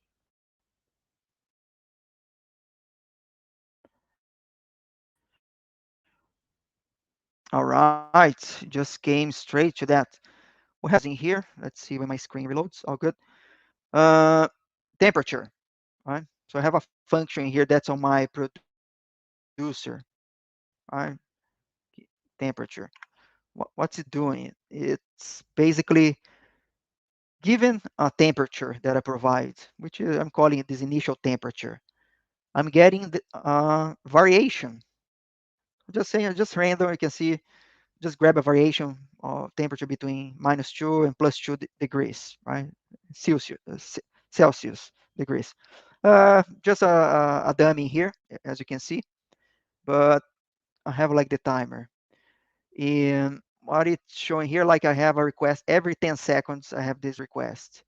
A: All right, just came straight to that. We have in here. Let's see when my screen reloads. All good. Uh, Temperature, right? So I have a function here that's on my producer, right? temperature. What's it doing? It's basically given a temperature that I provide, which I'm calling it this initial temperature. I'm getting the variation. Just saying, just random. You can see, just grab a variation of temperature between -2 and +2 degrees, right? Celsius, Celsius degrees. Just a dummy here, as you can see, but I have like the timer. And what it's showing here, like I have a request every 10 seconds, I have this request.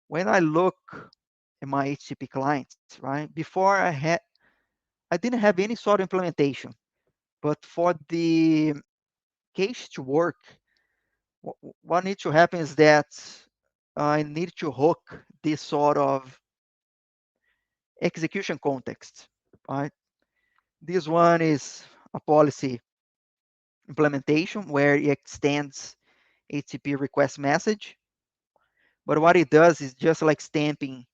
A: When I look at my HTTP clients, right, before I didn't have any sort of implementation, but for the cache to work, what needs to happen is that I need to hook this sort of execution context, right? This one is a policy implementation where it extends HTTP request message. But what it does is just like stamping,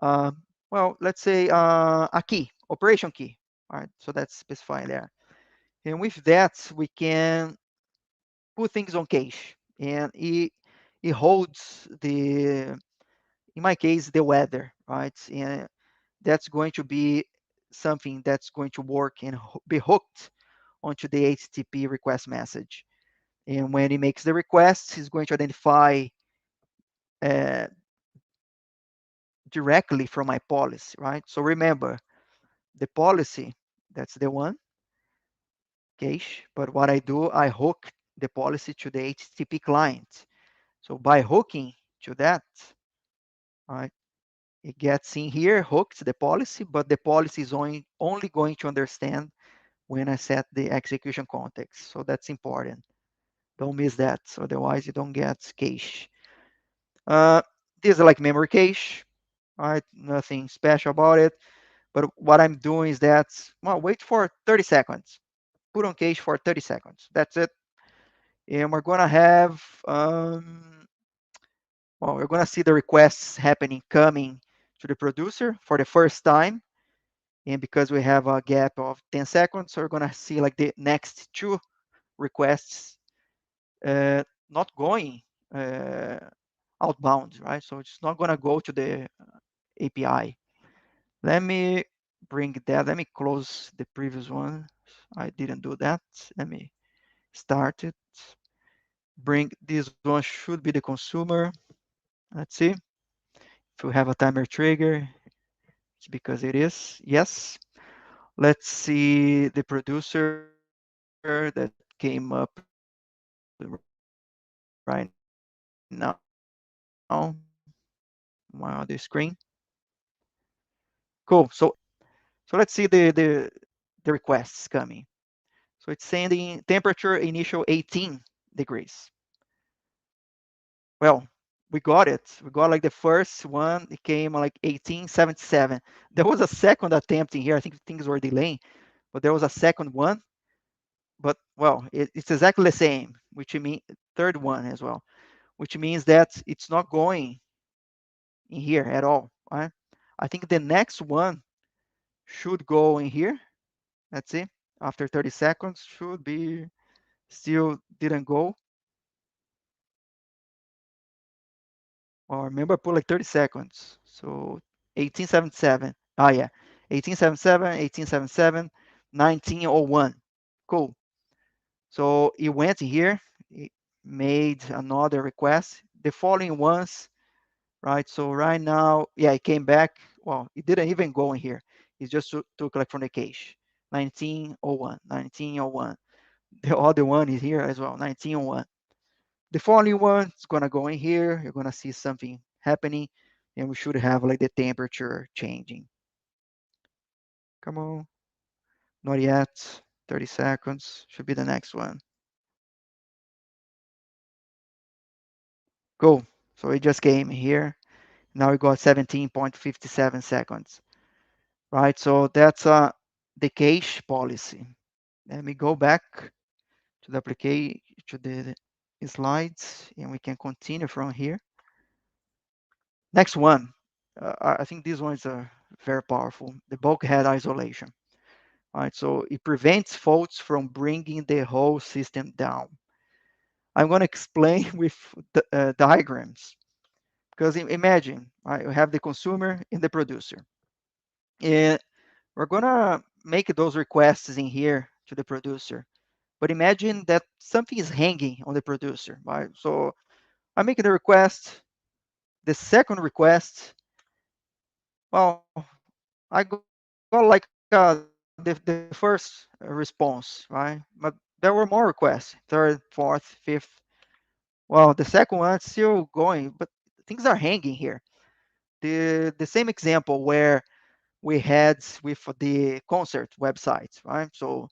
A: uh, well, let's say a key, operation key. All right, so that's specified there. And with that, we can put things on cache. And it holds the, in my case, the weather, right? And that's going to be something that's going to work and be hooked onto the HTTP request message. And when it makes the request, it's going to identify uh, directly from my policy, right? So remember, the policy, that's the one, cache. But what I do, I hook the policy to the HTTP client. So by hooking to that, right, it gets in here, hooks the policy, but the policy is only going to understand when I set the execution context. So that's important. Don't miss that. So otherwise you don't get cache. Uh, this is like memory cache, right? Nothing special about it. But what I'm doing is that, well, wait for 30 seconds. Put on cache for 30 seconds. That's it. And we're going to have, well, we're going to see the requests happening, coming to the producer for the first time. And because we have a gap of 10 seconds, so we're going to see like the next two requests not going outbound, right? So it's not going to go to the API. Let me bring that. Let me close the previous one. I didn't do that. Let me start it. Bring this one should be the consumer. Let's see if we have a timer trigger. It's because it is. Yes. Let's see the producer that came up right now. My other screen. Cool. So let's see the requests coming. So it's sending temperature initial 18 degrees. Well, we got it. We got like the first one. It came like 1877. There was a second attempt in here. I think things were delaying, but there was a second one. But well, it's exactly the same, which means third one as well, which means that it's not going in here at all. Right? I think the next one should go in here. Let's see. After 30 seconds, should be still didn't go. Well, remember, I put like 30 seconds. So 1877. Oh, yeah. 1877, 1877, 1901. Cool. So it went here, it made another request. The following ones, right? So right now, yeah, it came back. Well, it didn't even go in here. It just took like from the cache. 1901, 1901. The other one is here as well, 1901. The following one is gonna go in here. You're gonna see something happening, and we should have like the temperature changing. Come on, not yet. 30 seconds should be the next one. Go. So it just came here. Now we got 17.57 seconds, right? So that's the cache policy. Let me go back to the application, to the slides, and we can continue from here. Next one. I think this one is very powerful. The bulkhead isolation. All right, so it prevents faults from bringing the whole system down. I'm going to explain with diagrams because imagine you have the consumer and the producer, and we're going to make those requests in here to the producer. But imagine that something is hanging on the producer, right? So I make the request. The second request, well, I got like the first response, right? But there were more requests, third, fourth, fifth. Well, the second one is still going, but things are hanging here. The same example where we had with the concert website, right? So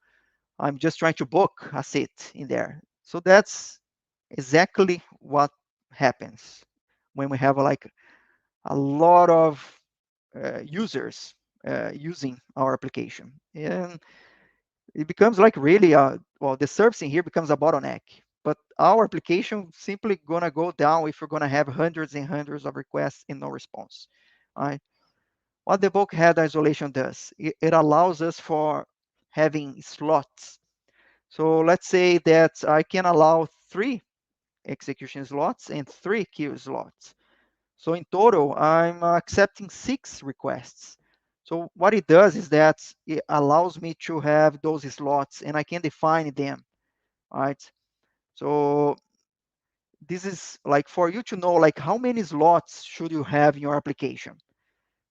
A: I'm just trying to book a seat in there. So that's exactly what happens when we have like a lot of users using our application. And it becomes like really, well, the servicing here becomes a bottleneck. But our application simply gonna go down if we're gonna have hundreds and hundreds of requests and no response. Right? What the bulkhead isolation does, it allows us for having slots. So let's say that I can allow 3 execution slots and 3 queue slots. So in total, I'm accepting 6 requests. So what it does is that it allows me to have those slots and I can define them, right? So this is like for you to know like how many slots should you have in your application.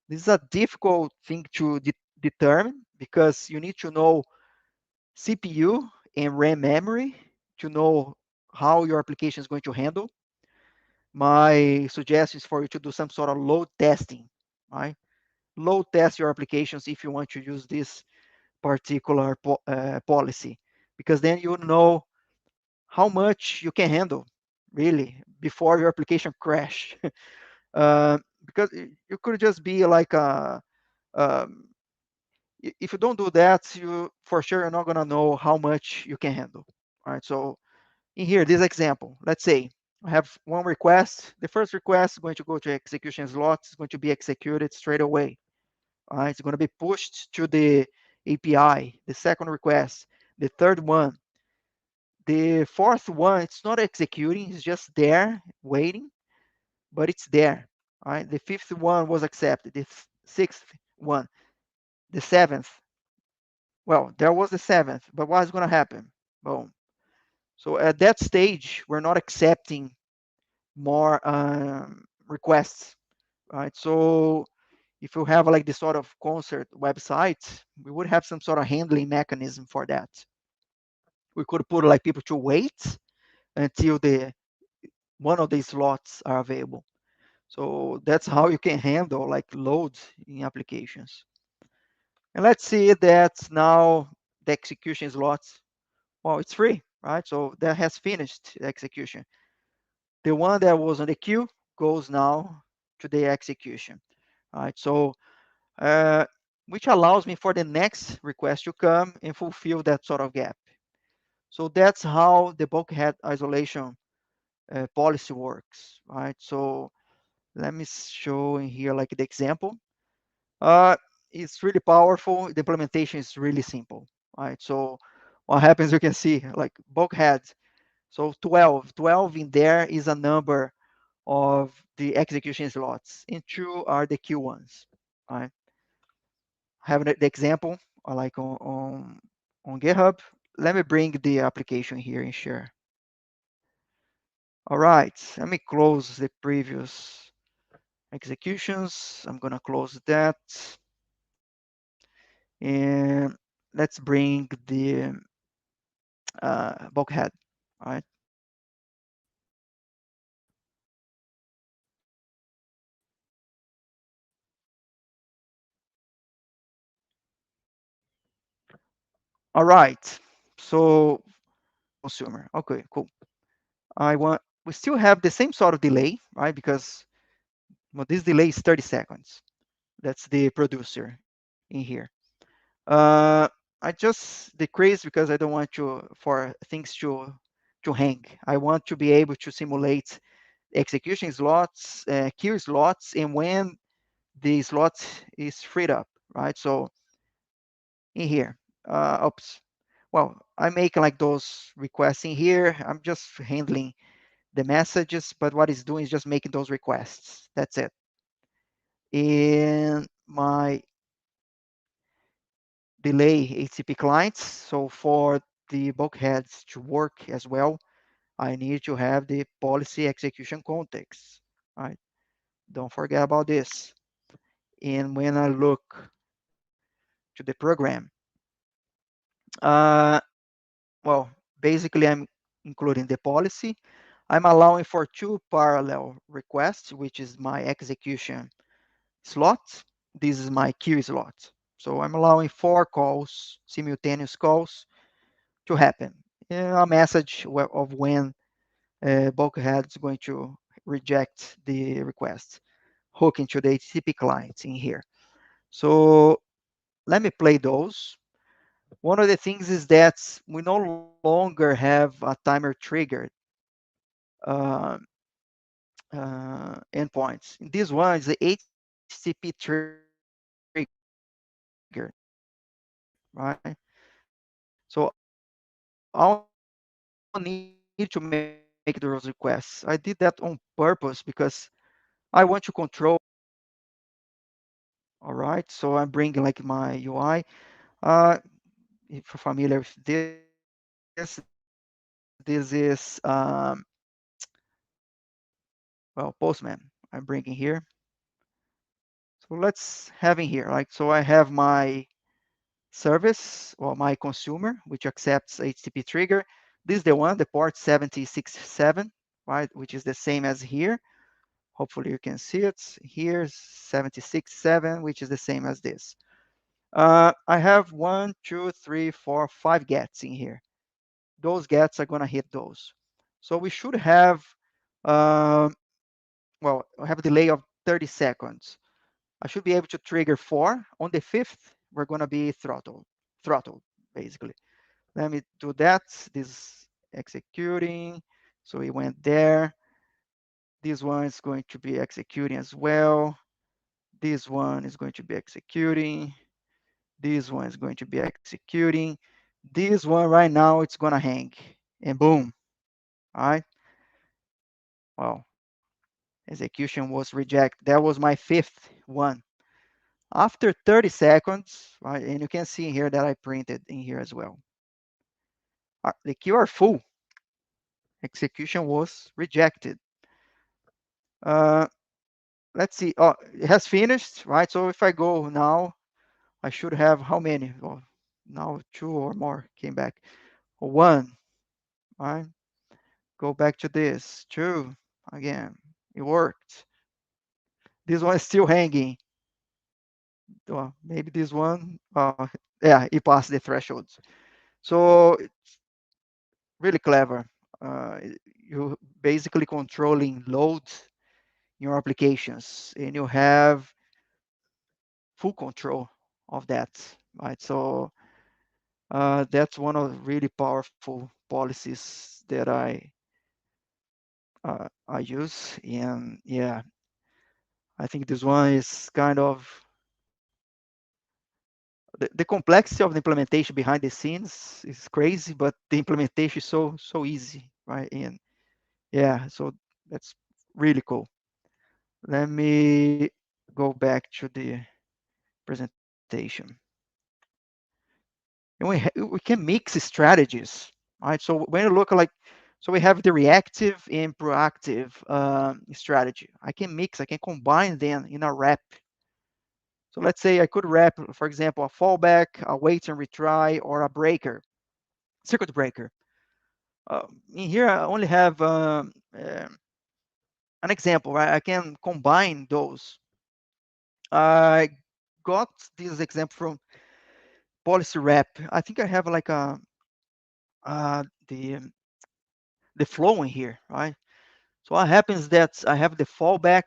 A: This is a difficult thing to determine because you need to know CPU and RAM memory to know how your application is going to handle. My suggestion is for you to do some sort of load testing, right? Load test your applications if you want to use this particular policy, because then you know how much you can handle really before your application crash. Because you could just be like um, if you don't do that, you for sure you're not gonna know how much you can handle. All right, so in here, this example, let's say I have one request. The first request is going to go to execution slot. It's going to be executed straight away. All right, it's going to be pushed to the API. The second request, the third one, the fourth one, it's not executing. It's just there waiting, but it's there. All right, the fifth one was accepted. The sixth one, the seventh. Well, there was the seventh, but what's going to happen? Boom. So at that stage, we're not accepting more requests, right? So if you have like this sort of concert website, we would have some sort of handling mechanism for that. We could put like people to wait until the one of these slots are available. So that's how you can handle like loads in applications. And let's see that now the execution slots, well, it's free, right? So that has finished the execution. The one that was on the queue goes now to the execution. All right, so which allows me for the next request to come and fulfill that sort of gap. So that's how the bulkhead isolation policy works, right? So let me show in here like the example. Uh, it's really powerful. The implementation is really simple, right? So what happens, you can see like bulkhead. So 12 in there is a number of the execution slots, and 2 are the queue ones, right? Have the example like on GitHub. Let me bring the application here and share. All right, let me close the previous executions. I'm gonna close that, and let's bring the bulkhead. All right. All right. So consumer. Okay, cool. We still have the same sort of delay, right? Because well, this delay is 30 seconds. That's the producer in here. Uh, I just decrease because I don't want to for things to hang. I want to be able to simulate execution slots, queue slots, and when the slot is freed up, right? So in here, oops. Well, I make like those requests in here. I'm just handling the messages, but what it's doing is just making those requests. That's it. In my delay HTTP clients, so for the bulkheads to work as well, I need to have the policy execution context. Right? Don't forget about this. And when I look to the program, uh, well, basically I'm including the policy. I'm allowing for two parallel requests, which is my execution slot. This is my queue slot. So I'm allowing 4 calls, simultaneous calls to happen. A message of when bulkhead is going to reject the request, hooking to the HTTP client in here. So let me play those. One of the things is that we no longer have a timer triggered uh, endpoints. In this one is the HTTP trigger, right? So I'll need to make those requests. I did that on purpose because I want to control. All right, so I'm bringing like my UI. Uh, if you're familiar with this is well, Postman. I'm bringing here. So let's have in here. Like so, I have my service or my consumer, which accepts HTTP trigger. This is the one, the port 7067, right, which is the same as here. Hopefully you can see it. Here's 767, which is the same as this. I have 1, 2, 3, 4, 5 gets in here. Those gets are gonna hit those. So we should have, uh, well, I have a delay of 30 seconds. I should be able to trigger 4. On the 5th, we're gonna be throttled, basically. Let me do that. This executing. So we went there. This one is going to be executing as well. This one is going to be executing. This one is going to be executing. This one right now, it's gonna hang. And boom. All right. Well, execution was rejected. That was my 5th one. After 30 seconds, right, and you can see here that I printed in here as well. The queue are full. Execution was rejected. Uh, let's see. Oh, it has finished, right? So if I go now, I should have how many? Well, now 2 or more came back. 1, right? Go back to this. 2, again. It worked. This one is still hanging. Well, maybe this one, yeah, it passed the thresholds. So it's really clever. You basically controlling load in your applications, and you have full control of that, right? So that's one of the really powerful policies that I use, and yeah, I think this one is kind of the complexity of the implementation behind the scenes is crazy, but the implementation is so easy, right? And yeah, so that's really cool. Let me go back to the presentation. And we can mix strategies, right? So when you look like, so we have the reactive and proactive strategy. I can mix, I can combine them in a wrap. So let's say I could wrap, for example, a fallback, a wait and retry, or a breaker, circuit breaker. In here, I only have an example, right? I can combine those. I got this example from policy wrap. I think I have like a uh, the the flow in here, right? So what happens that I have the fallback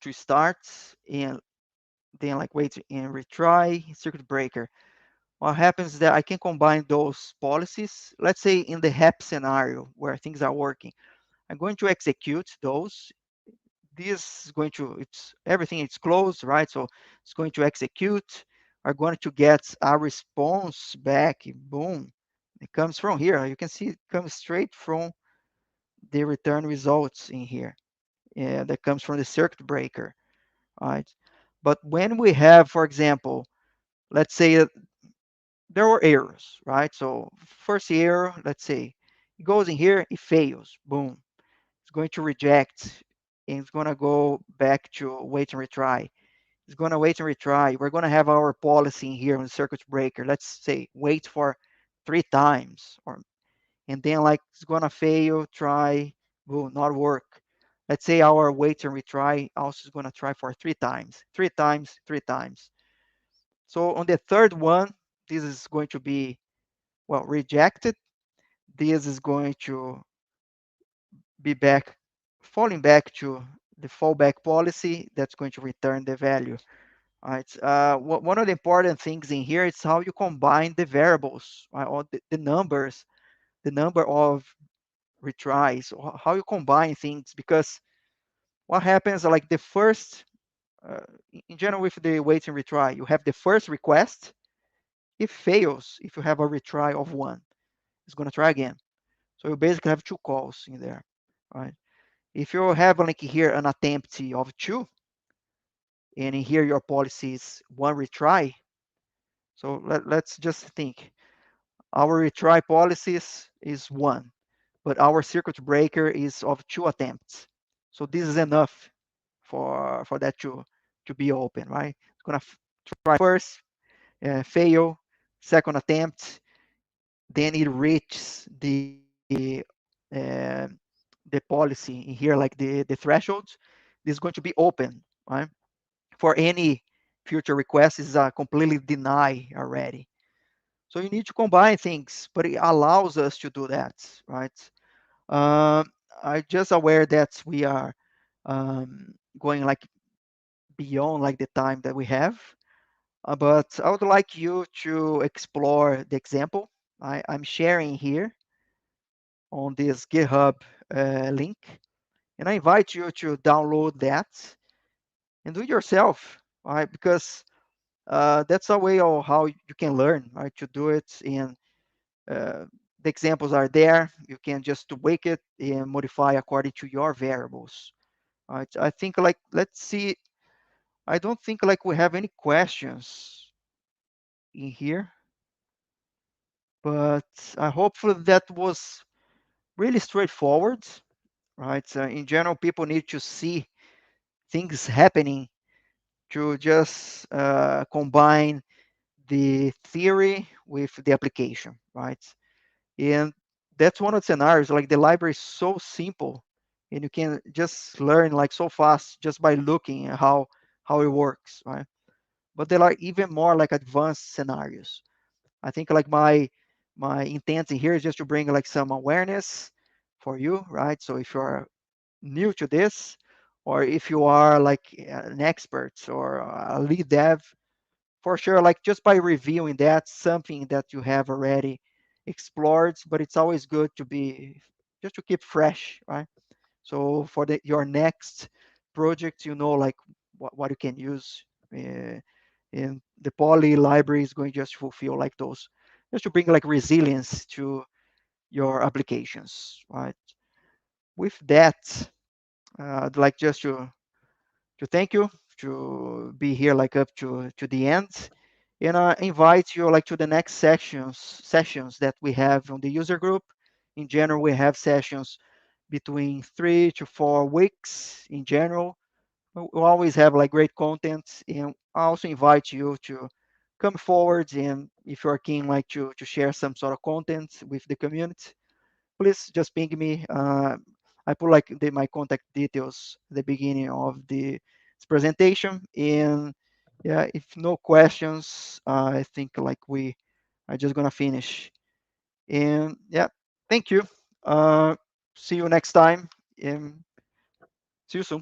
A: to start and then like wait and retry circuit breaker. What happens is that I can combine those policies. Let's say in the HAP scenario where things are working, I'm going to execute those. This is going to, it's everything, it's closed, right? So it's going to execute. are going to get a response back. Boom. It comes from here. You can see it comes straight from the return results in here. Yeah, that comes from the circuit breaker, right? But when we have, for example, let's say there were errors, right? So first error, let's say, it goes in here, it fails, boom. It's going to reject, and it's going to go back to wait and retry. It's going to wait and retry. We're going to have our policy in here on the circuit breaker. Let's say wait for 3 times, or and then like it's going to fail, try, will not work. Let's say our wait and retry also is going to try for 3 times, 3 times, 3 times. So on the third one, this is going to be, well, rejected. This is going to be back, falling back to the fallback policy that's going to return the value. All right. One of the important things in here is how you combine the variables, right, or the numbers, the number of retries, or how you combine things. Because what happens, like the first, uh, in general, with the wait and retry, you have the first request. It fails if you have a retry of one. It's going to try again. So you basically have 2 calls in there, right? If you have like here an attempt of 2, and in here your policy is 1 retry, so let's just think. Our retry policies is 1, but our circuit breaker is of 2 attempts. So this is enough for that to be open, right? It's gonna try first, fail, second attempt, then it reaches uh, the policy in here, like the threshold. This is going to be open, right? For any future request is completely deny already. So you need to combine things, but it allows us to do that, right? Um, I just aware that we are going like beyond like the time that we have, but I would like you to explore the example I'm sharing here on this GitHub link, and I invite you to download that and do it yourself, right? Because that's a way of how you can learn, right? To do it, and uh, the examples are there. You can just tweak it and modify according to your variables. Right? I think like, let's see. I don't think like we have any questions in here, but hopefully that was really straightforward, right? In general, people need to see things happening to just combine the theory with the application, right? And that's one of the scenarios. Like the library is so simple, and you can just learn like so fast just by looking at how it works, right? But there are even more like advanced scenarios. I think like my intent in here is just to bring like some awareness for you, right? So if you're new to this, or if you are like an expert or a lead dev, for sure, like just by reviewing that, something that you have already explored, but it's always good to be just to keep fresh, right? So for your next project, you know, like what you can use, and the poly library is going to just fulfill like those, just to bring like resilience to your applications, right? With that, I'd like just to thank you to be here like up to the end, and I invite you like to the next sessions that we have on the user group. In general, we have sessions between 3 to 4 weeks in general. We always have like great content, and I also invite you to come forward, and if you are keen like to share some sort of content with the community, please just ping me. I put like my contact details at the beginning of the presentation. And yeah, if no questions, I think like we are just gonna finish. And yeah, thank you. Uh, See you next time, and see you soon.